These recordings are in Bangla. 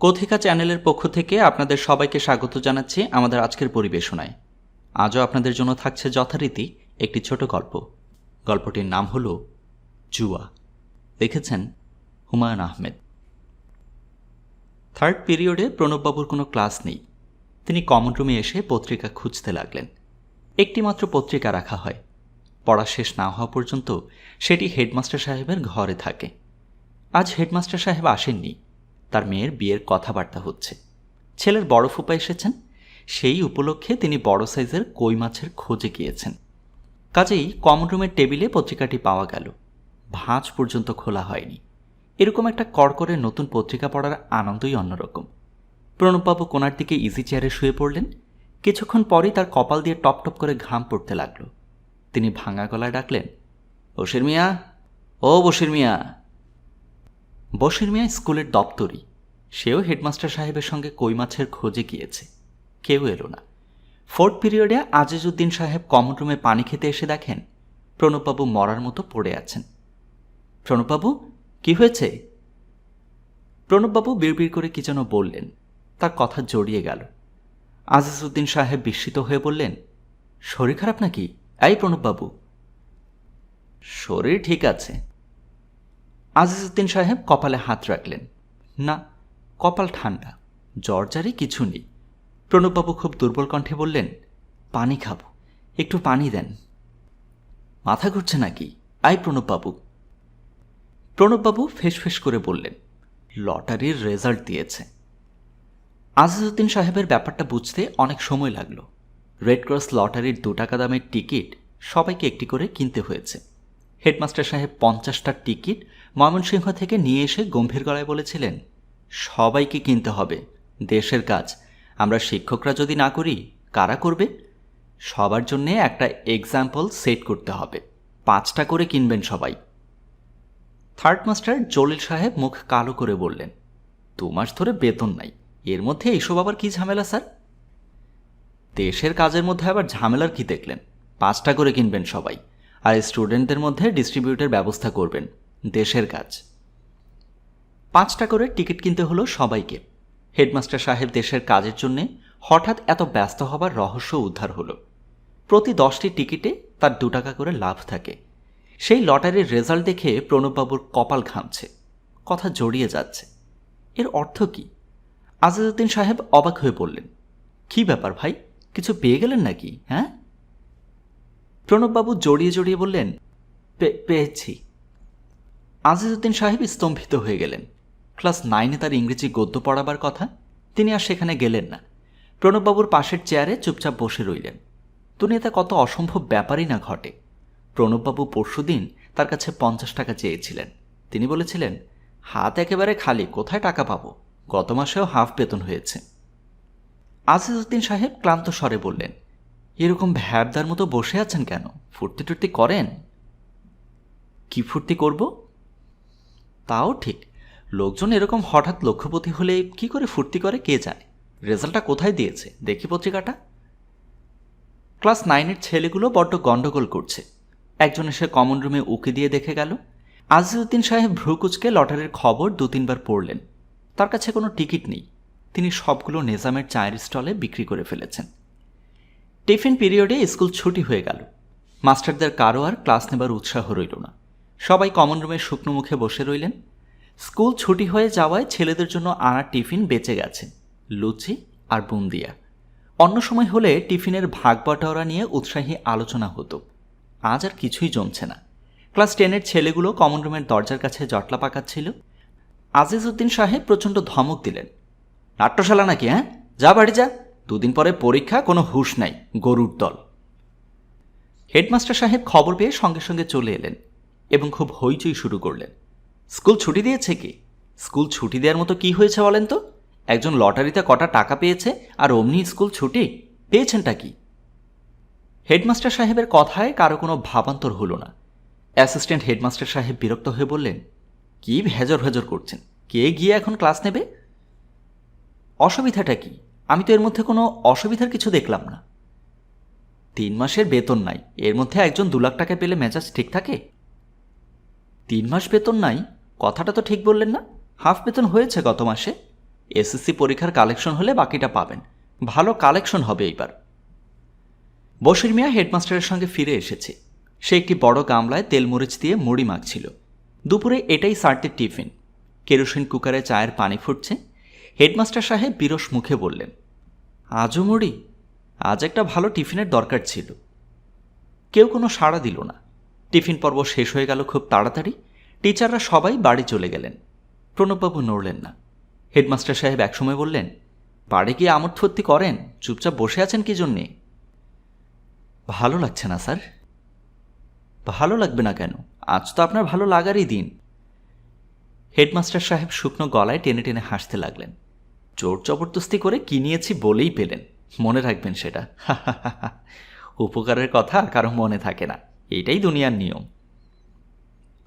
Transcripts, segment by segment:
কথিকা চ্যানেলের পক্ষ থেকে আপনাদের সবাইকে স্বাগত জানাচ্ছি আমাদের আজকের পরিবেশনায়। আজও আপনাদের জন্য থাকছে যথারীতি একটি ছোট গল্প। গল্পটির নাম হল জুয়া। লিখেছেন হুমায়ুন আহমেদ। থার্ড পিরিয়ডে প্রণববাবুর কোনো ক্লাস নেই। তিনি কমন রুমে এসে পত্রিকা খুঁজতে লাগলেন। একটিমাত্র পত্রিকা রাখা হয়। পড়া শেষ না হওয়া পর্যন্ত সেটি হেডমাস্টার সাহেবের ঘরে থাকে। আজ হেডমাস্টার সাহেব আসেননি। তার মেয়ের বিয়ের কথাবার্তা হচ্ছে। ছেলের বড় ফুপা এসেছেন। সেই উপলক্ষে তিনি বড় সাইজের কই মাছের খোঁজে গিয়েছেন। কাজেই কমন রুমের টেবিলে পত্রিকাটি পাওয়া গেল। ভাঁজ পর্যন্ত খোলা হয়নি। এরকম একটা কড়কড়ে নতুন পত্রিকা পড়ার আনন্দই অন্যরকম। প্রণববাবু কোনার দিকে ইজি চেয়ারে শুয়ে পড়লেন। কিছুক্ষণ পরেই তার কপাল দিয়ে টপ টপ করে ঘাম পড়তে লাগলো। তিনি ভাঙা গলায় ডাকলেন, বশির মিয়া, ও বশির মিয়া। বশির মিয়া স্কুলের দপ্তরি। সেও হেডমাস্টার সাহেবের সঙ্গে কই মাছের খোঁজে গিয়েছে। কেউ এলো না। ফোর্থ পিরিয়ডে আজিজউদ্দিন সাহেব কমন রুমে পানি খেতে এসে দেখেন প্রণববাবু মরার মতো পড়ে আছেন। প্রণববাবু, কি হয়েছে? প্রণববাবু বিড়বিড় করে কি যেন বললেন। তার কথা জড়িয়ে গেল। আজিজউদ্দিন সাহেব বিস্মিত হয়ে বললেন, শরীর খারাপ নাকি? এই প্রণববাবু। শরীর ঠিক আছে। আজিজউদ্দিন সাহেব কপালে হাত রাখলেন। না, কপাল ঠান্ডা, জ্বরজারি কিছু নেই। প্রণববাবু খুব দুর্বল কণ্ঠে বললেন, পানি খাবো, একটু পানি দেন। মাথা ঘুরছে নাকি? আই প্রণববাবু। প্রণববাবু ফেসফেস করে বললেন, লটারির রেজাল্ট দিয়েছে। আজিজউদ্দিন সাহেবের ব্যাপারটা বুঝতে অনেক সময় লাগল। রেড ক্রস লটারির 2 টাকা দামের টিকিট সবাইকে একটি করে কিনতে হয়েছে। হেডমাস্টার সাহেব 50টার টিকিট ময়মনসিংহ থেকে নিয়ে এসে গম্ভীর গলায় বলেছিলেন, সবাইকে কিনতে হবে, দেশের কাজ। আমরা শিক্ষকরা যদি না করি, কারা করবে? সবার জন্যে একটা এক্সাম্পল সেট করতে হবে। 5টা করে কিনবেন সবাই। থার্ড মাস্টার জলিল সাহেব মুখ কালো করে বললেন, 2 মাস ধরে বেতন নাই, এর মধ্যে এইসব আবার কি ঝামেলা স্যার? দেশের কাজের মধ্যে আবার ঝামেলার কি দেখলেন? 5টা করে কিনবেন সবাই, আর স্টুডেন্টদের মধ্যে ডিস্ট্রিবিউটের ব্যবস্থা করবেন, দেশের কাজ। 5টা করে টিকিট কিনতে হলো সবাইকে। হেডমাস্টার সাহেব দেশের কাজের জন্যে হঠাৎ এত ব্যস্ত হবার রহস্য উদ্ধার হলো। প্রতি 10টি টিকিটে তার 2 টাকা করে লাভ থাকে। সেই লটারির রেজাল্ট দেখে প্রণববাবুর কপাল ঘামছে, কথা জড়িয়ে যাচ্ছে। এর অর্থ কি? আজিজউদ্দিন সাহেব অবাক হয়ে বললেন, কি ব্যাপার ভাই, কিছু পেয়ে গেলেন নাকি? হ্যাঁ? প্রণববাবু জড়িয়ে জড়িয়ে বললেন, পেয়েছি। আজিজউদ্দিন সাহেব স্তম্ভিত হয়ে গেলেন। ক্লাস 9-এ তার ইংরেজি গদ্য পড়াবার কথা, তিনি আর সেখানে গেলেন না। প্রণববাবুর পাশের চেয়ারে চুপচাপ বসে রইলেন। দুনিয়াতে কত অসম্ভব ব্যাপারই না ঘটে। প্রণববাবু পরশুদিন তার কাছে 50 টাকা চেয়েছিলেন। তিনি বলেছিলেন, হাত একেবারে খালি, কোথায় টাকা পাবো? গত মাসেও হাফ বেতন হয়েছে। আজিজউদ্দিন সাহেব ক্লান্ত স্বরে বললেন, এরকম ভ্যাবদার মতো বসে আছেন কেন? ফুর্তি টুর্তি করেন? কি ফুর্তি করব? তাও ঠিক, লোকজন এরকম হঠাৎ লক্ষ্যপতি হলে কি করে ফুর্তি করে কে জানে। রেজাল্টটা কোথায় দিয়েছে দেখি পত্রিকাটা। ক্লাস 9-এর ছেলেগুলো বড্ড গন্ডগোল করছে। একজন এসে কমন রুমে উকি দিয়ে দেখে গেল। আজিজউদ্দিন সাহেব ভ্রুকুচকে লটারির খবর 2-3 বার পড়লেন। তার কাছে কোনো টিকিট নেই। তিনি সবগুলো নিজামের চায়ের স্টলে বিক্রি করে ফেলেছেন। টিফিন পিরিয়ডে স্কুল ছুটি হয়ে গেল। মাস্টারদের কারো আর ক্লাস নেবার উৎসাহ রইল না। সবাই কমন রুমে শুকনো মুখে বসে রইলেন। স্কুল ছুটি হয়ে যাওয়ায় ছেলেদের জন্য আনা টিফিন বেঁচে গেছে, লুচি আর বুন্দিয়া। অন্য সময় হলে টিফিনের ভাগ বাটোয়ারা নিয়ে উৎসাহী আলোচনা হতো। আজ আর কিছুই জমছে না। ক্লাস 10-এর ছেলেগুলো কমন রুমের দরজার কাছে জটলা পাকাচ্ছিল। আজিজউদ্দিন সাহেব প্রচণ্ড ধমক দিলেন, নাট্যশালা নাকি? হ্যাঁ, যা বাড়ি যা, 2 দিন পরে পরীক্ষা, কোনো হুঁশ নাই, গরুর দল। হেডমাস্টার সাহেব খবর পেয়ে সঙ্গে সঙ্গে চলে এলেন এবং খুব হইচই শুরু করলেন। স্কুল ছুটি দিয়েছে কি? স্কুল ছুটি দেওয়ার মতো কি হয়েছে বলেন তো? একজন লটারিতে কটা টাকা পেয়েছে আর অমনি স্কুল ছুটি? পেয়েছেনটা কি? হেডমাস্টার সাহেবের কথায় কারো কোনো ভাবান্তর হলো না। অ্যাসিস্ট্যান্ট হেডমাস্টার সাহেব বিরক্ত হয়ে বললেন, কি ভেজর ভেজর করছেন? কে গিয়ে এখন ক্লাস নেবে? অসুবিধাটা কি? আমি তো এর মধ্যে কোনো অসুবিধার কিছু দেখলাম না। 3 মাসের বেতন নাই, এর মধ্যে একজন 2 লাখ টাকা পেলে মেজাজ ঠিক থাকে? 3 মাস বেতন নাই, কথাটা তো ঠিক বললেন না। হাফ বেতন হয়েছে গত মাসে। এসএসসি পরীক্ষার কালেকশন হলে বাকিটা পাবেন। ভালো কালেকশন হবে এইবার। বশির মিয়া হেডমাস্টারের সঙ্গে ফিরে এসেছে। সে একটি বড় গামলায় তেলমরিচ দিয়ে মুড়ি মাখছিল। দুপুরে এটাই স্যারদের টিফিন। কেরোসিন কুকারে চায়ের পানি ফুটছে। হেডমাস্টার সাহেব বিরস মুখে বললেন, আজও মুড়ি? আজ একটা ভালো টিফিনের দরকার ছিল। কেউ কোনো সাড়া দিল না। টিফিন পর্ব শেষ হয়ে গেল খুব তাড়াতাড়ি। টিচাররা সবাই বাড়ি চলে গেলেন। প্রণববাবু নড়লেন না। হেডমাস্টার সাহেব একসময় বললেন, বাড়ি গিয়ে আমোদ ফুর্তি করেন, চুপচাপ বসে আছেন কি জন্যে? ভালো লাগছে না স্যার। ভালো লাগবে না কেন? আজ তো আপনার ভালো লাগারই দিন। হেডমাস্টার সাহেব শুকনো গলায় টেনে টেনে হাসতে লাগলেন। জোর জবরদস্তি করে কিনিয়েছি বলেই পেলেন, মনে রাখবেন সেটা। উপকারের কথা কারো মনে থাকে না, এইটাই দুনিয়ার নিয়ম।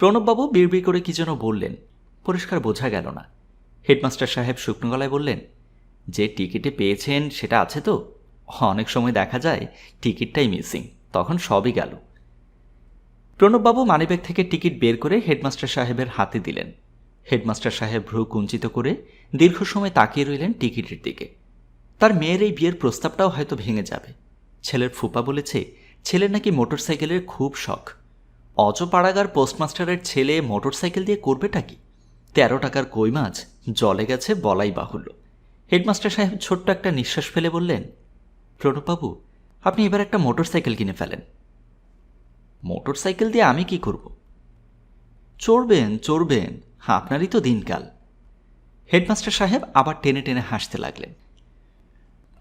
প্রণববাবু বিড়বিড় করে কি যেন বললেন, পরিষ্কার বোঝা গেল না। হেডমাস্টার সাহেব শুকনো গলায় বললেন, যে টিকিটে পেয়েছেন সেটা আছে তো? অনেক সময় দেখা যায় টিকিটটাই মিসিং, তখন সবই গেল। প্রণববাবু মানিব্যাগ থেকে টিকিট বের করে হেডমাস্টার সাহেবের হাতে দিলেন। হেডমাস্টার সাহেব ভ্রু কুঞ্চিত করে দীর্ঘ সময় তাকিয়ে রইলেন টিকিটের দিকে। তার মেয়ের এই বিয়ের প্রস্তাবটাও হয়তো ভেঙে যাবে। ছেলের ফুপা বলেছে ছেলের নাকি মোটরসাইকেলের খুব শখ। অজপাড়াগার পোস্টমাস্টারের ছেলে মোটরসাইকেল দিয়ে করবেটা কি? 13 টাকার কই মাছ জলে গেছে বলাই বাহুল্য। হেডমাস্টার সাহেব ছোট্ট একটা নিঃশ্বাস ফেলে বললেন, প্রণববাবু, আপনি এবার একটা মোটরসাইকেল কিনে ফেলেন। মোটরসাইকেল দিয়ে আমি কি করব? চড়বেন চড়বেন, আপনারই তো দিনকাল। হেডমাস্টার সাহেব আবার টেনে টেনে হাসতে লাগলেন।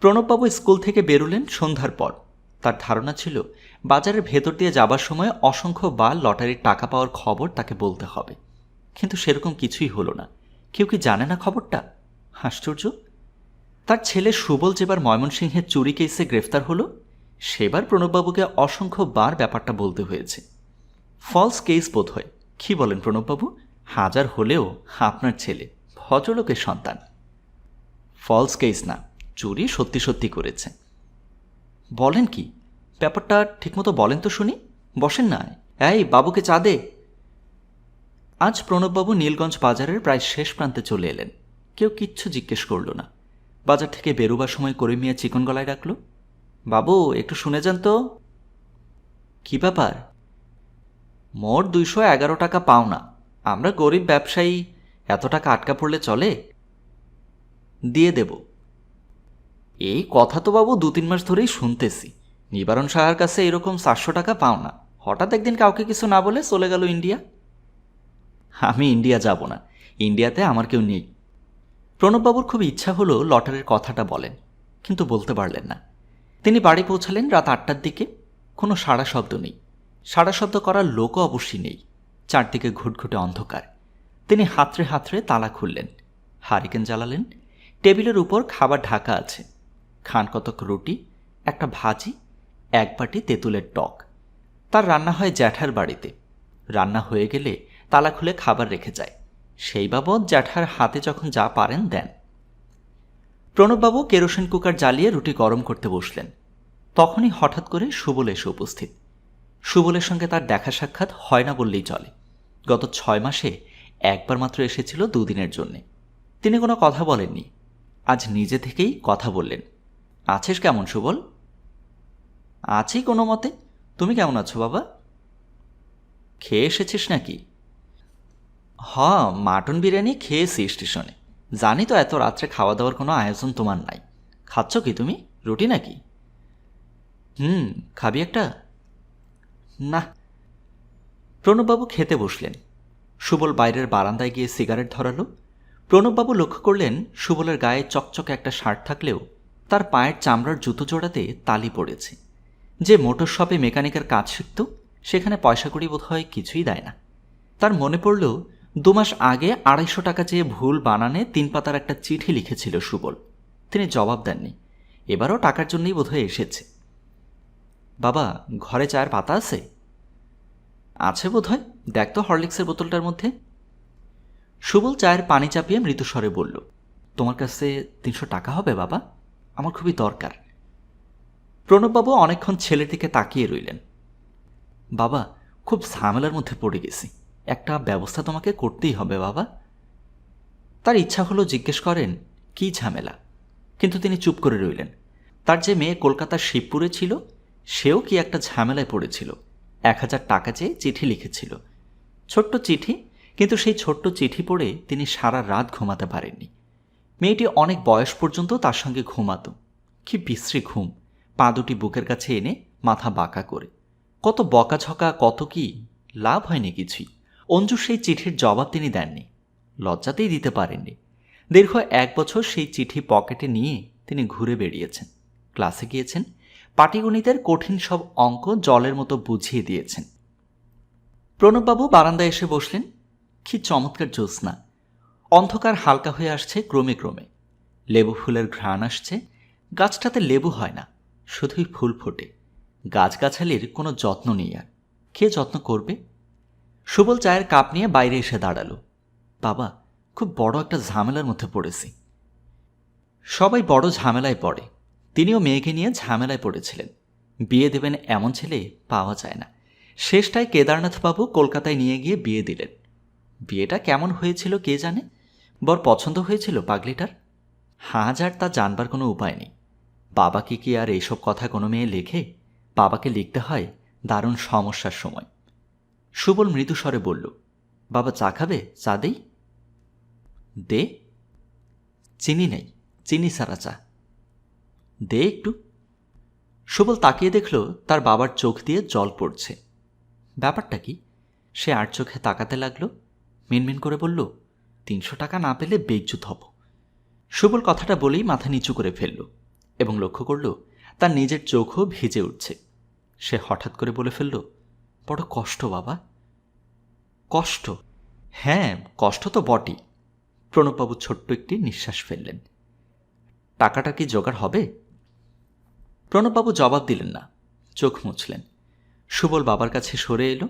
প্রণববাবু স্কুল থেকে বেরোলেন সন্ধ্যার পর। তার ধারণা ছিল বাজারের ভেতর দিয়ে যাবার সময় অসংখ্য বার লটারির টাকা পাওয়ার খবর তাকে বলতে হবে, কিন্তু সেরকম কিছুই হলো না। কেউ কি জানে না খবরটা? আশ্চর্য। তার ছেলে সুবল যেবার ময়মনসিংহের চুরি কেসে গ্রেফতার হলো, সেবার প্রণববাবুকে অসংখ্য বার ব্যাপারটা বলতে হয়েছে। ফলস কেস বোধ হয়, কি বলেন প্রণববাবু? হাজার হলেও আপনার ছেলে ভদ্রলোকের সন্তান। ফলস কেস না, চুরি সত্যি সত্যি করেছে। বলেন কি? ব্যাপারটা ঠিকমতো বলেন তো শুনি। বসেন না। এই বাবুকে চা দে। আজ প্রণববাবু নীলগঞ্জ বাজারের প্রায় শেষ প্রান্তে চলে এলেন। কেউ কিচ্ছু জিজ্ঞেস করল না। বাজার থেকে বেরোবার সময় করিম মিয়া চিকন গলায় ডাকল, বাবু একটু শুনে যান তো। কি ব্যাপার? মোট 211 টাকা পাওনা। আমরা গরিব ব্যবসায়ী, এত টাকা আটকা পড়লে চলে? দিয়ে দেব। এই কথা তো বাবু 2-3 মাস ধরেই শুনতেছি। নিবারণ সাহার কাছে এরকম 400 টাকা পাওনা, হঠাৎ একদিন কাউকে কিছু না বলে চলে গেল ইন্ডিয়া। আমি ইন্ডিয়া যাব না, ইন্ডিয়াতে আমার কেউ নেই। প্রণববাবুর খুব ইচ্ছা হলো লটারির কথাটা বলেন, কিন্তু বলতে পারলেন না। তিনি বাড়ি পৌঁছালেন রাত 8টার দিকে। কোনো সাড়া শব্দ নেই। সাড়া শব্দ করার লোকও অবশ্যই নেই। চারদিকে ঘুটঘুটে অন্ধকার। তিনি হাতড়ে হাতড়ে তালা খুললেন, হারিকেন জ্বালালেন। টেবিলের উপর খাবার ঢাকা আছে। খান কতক রুটি, একটা ভাজি, 1 বাটি তেঁতুলের টক। তার রান্না হয় জ্যাঠার বাড়িতে। রান্না হয়ে গেলে তালা খুলে খাবার রেখে যায়। সেই বাবদ জ্যাঠার হাতে যখন যা পারেন দেন। প্রণববাবু কেরোসিন কুকার জ্বালিয়ে রুটি গরম করতে বসলেন। তখনই হঠাৎ করে সুবল এসে উপস্থিত। সুবলের সঙ্গে তার দেখা সাক্ষাৎ হয় না বললেই চলে। গত 6 মাসে একবার মাত্র এসেছিল 2 দিনের জন্যে। তিনি কোনো কথা বলেননি। আজ নিজে থেকেই কথা বললেন। আছিস কেমন সুবল? আছি কোনো মতে। তুমি কেমন আছো বাবা? খেয়ে এসেছিস নাকি? মাটন বিরিয়ানি খেয়েছি স্টেশনে। জানি তো এত রাত্রে খাওয়া দাওয়ার কোনো আয়োজন তোমার নাই। খাচ্ছ কি তুমি? রুটি নাকি? খাবি একটা? না। প্রণববাবু খেতে বসলেন। সুবল বাইরের বারান্দায় গিয়ে সিগারেট ধরালো। প্রণববাবু লক্ষ্য করলেন সুবলের গায়ে চকচকে একটা শার্ট থাকলেও তার পায়ের চামড়ার জুতো জোড়াতে তালি পড়েছে। যে মোটর শপে মেকানিকের কাজ শিখত, সেখানে পয়সা কড়ি বোধ হয় কিছুই দেয় না। তার মনে পড়ল 2 মাস আগে 250 টাকা চেয়ে ভুল বানানে 3 পাতার একটা চিঠি লিখেছিল সুবল। তিনি জবাব দেননি। এবারও টাকার জন্যই বোধহয় এসেছে। বাবা, ঘরে চায়ের পাতা আছে? আছে বোধ হয়, দেখ তো হরলিক্সের বোতলটার মধ্যে। সুবল চায়ের পানি চাপিয়ে মৃদুস্বরে বলল, তোমার কাছে 300 টাকা হবে বাবা? আমার খুবই দরকার। প্রণববাবু অনেকক্ষণ ছেলের দিকে তাকিয়ে রইলেন। বাবা, খুব ঝামেলার মধ্যে পড়ে গেছি, একটা ব্যবস্থা তোমাকে করতেই হবে বাবা। তার ইচ্ছা হলো জিজ্ঞেস করেন, কী ঝামেলা? কিন্তু তিনি চুপ করে রইলেন। তার যে মেয়ে কলকাতার শিবপুরে ছিল, সেও কি একটা ঝামেলায় পড়েছিল। 1000 টাকা চেয়ে চিঠি লিখেছিল। ছোট্ট চিঠি, কিন্তু সেই ছোট্ট চিঠি পড়ে তিনি সারা রাত ঘুমাতে পারেননি। মেয়েটি অনেক বয়স পর্যন্ত তার সঙ্গে ঘুমাত। কি বিশ্রী ঘুম! পা দুটি বুকের কাছে এনে মাথা বাঁকা করে। কত বকাঝকা, কত কি, লাভ হয়নি কিছুই। অঞ্জুর সেই চিঠির জবাব তিনি দেননি, লজ্জাতেই দিতে পারেননি। দীর্ঘ 1 বছর সেই চিঠি পকেটে নিয়ে তিনি ঘুরে বেরিয়েছেন, ক্লাসে গিয়েছেন, পাটিগণিতের কঠিন সব অঙ্ক জলের মতো বুঝিয়ে দিয়েছেন। প্রণববাবু বারান্দায় এসে বসলেন। কি চমৎকার জ্যোৎস্না! অন্ধকার হালকা হয়ে আসছে ক্রমে ক্রমে। লেবু ফুলের ঘ্রাণ আসছে। গাছটাতে লেবু হয় না, শুধুই ফুল ফোটে। গাছগাছালির কোনো যত্ন নেই আর। কে যত্ন করবে? সুবল চায়ের কাপ নিয়ে বাইরে এসে দাঁড়ালো। বাবা, খুব বড় একটা ঝামেলার মধ্যে পড়েছি। সবাই বড় ঝামেলায় পড়ে। তিনিও মেয়েকে নিয়ে ঝামেলায় পড়েছিলেন। বিয়ে দেবেন এমন ছেলে পাওয়া যায় না। শেষটায় কেদারনাথবাবু কলকাতায় নিয়ে গিয়ে বিয়ে দিলেন। বিয়েটা কেমন হয়েছিল কে জানে? বর পছন্দ হয়েছিল পাগলিটার? হাজার তা জানবার কোনো উপায় নেই। বাবাকে কি আর এইসব কথা কোনো মেয়ে লেখে? বাবাকে লিখতে হয় দারুণ সমস্যার সময়। সুবল মৃদুস্বরে বলল, বাবা চা খাবে? চা দেই? দে। চিনি নেই, চিনি সারা চা দে একটু। সুবল তাকিয়ে দেখল তার বাবার চোখ দিয়ে জল পড়ছে। ব্যাপারটা কি? সে আর চোখে তাকাতে লাগলো। মিনমিন করে বলল, 300 টাকা না পেলে বেইজ্জত হব। সুবল কথাটা বলেই মাথা নিচু করে ফেলল এবং লক্ষ্য করল তার নিজের চোখও ভিজে উঠছে। সে হঠাৎ করে বলে ফেলল, বড় কষ্ট বাবা। কষ্ট? হ্যাঁ, কষ্ট তো বটেই। প্রণববাবু ছোট্ট একটি নিঃশ্বাস ফেললেন। টাকাটা কি জোগাড় হবে? প্রণববাবু জবাব দিলেন না, চোখ মুছলেন। সুবল বাবার কাছে সরে এলো।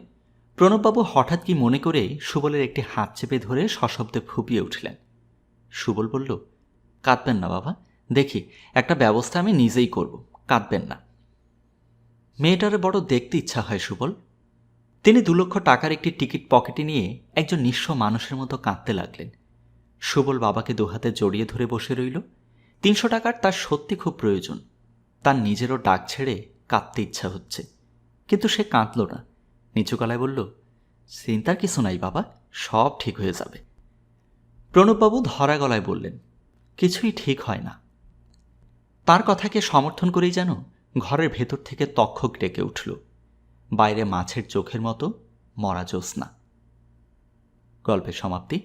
প্রণববাবু হঠাৎ কি মনে করে সুবলের একটি হাত চেপে ধরে সশব্দে ফুঁপিয়ে উঠলেন। সুবল বলল, কাঁদবেন না বাবা, দেখি একটা ব্যবস্থা আমি নিজেই করব, কাঁদবেন না। মেয়েটারে বড় দেখতে ইচ্ছা হয় সুবল। তিনি 2 লক্ষ টাকার একটি টিকিট পকেটে নিয়ে একজন নিঃস্ব মানুষের মতো কাঁদতে লাগলেন। সুবল বাবাকে 2 হাতে জড়িয়ে ধরে বসে রইল। 300 টাকার তার সত্যি খুব প্রয়োজন। তার নিজেরও ডাক ছেড়ে কাঁদতে ইচ্ছা হচ্ছে, কিন্তু সে কাঁদল না। নিচু গলায় বলল, চিন্তার কিছু নাই বাবা, সব ঠিক হয়ে যাবে। প্রণববাবু ধরা গলায় বললেন, কিছুই ঠিক হয় না। তার কথাকে সমর্থন করেই যেন ঘরের ভেতর থেকে তক্ষক ডেকে উঠল। বাইরে মাছের চোখের মতো মরা জ্যোৎস্না। গল্পের সমাপ্তি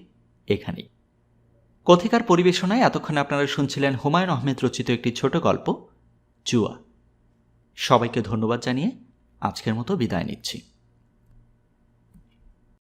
এখানেই। কথিকার পরিবেশনায় এতক্ষণে আপনারা শুনছিলেন হুমায়ুন আহমেদ রচিত একটি ছোট গল্প, জুয়া। সবাইকে ধন্যবাদ জানিয়ে আজকের মতো বিদায় নিচ্ছি।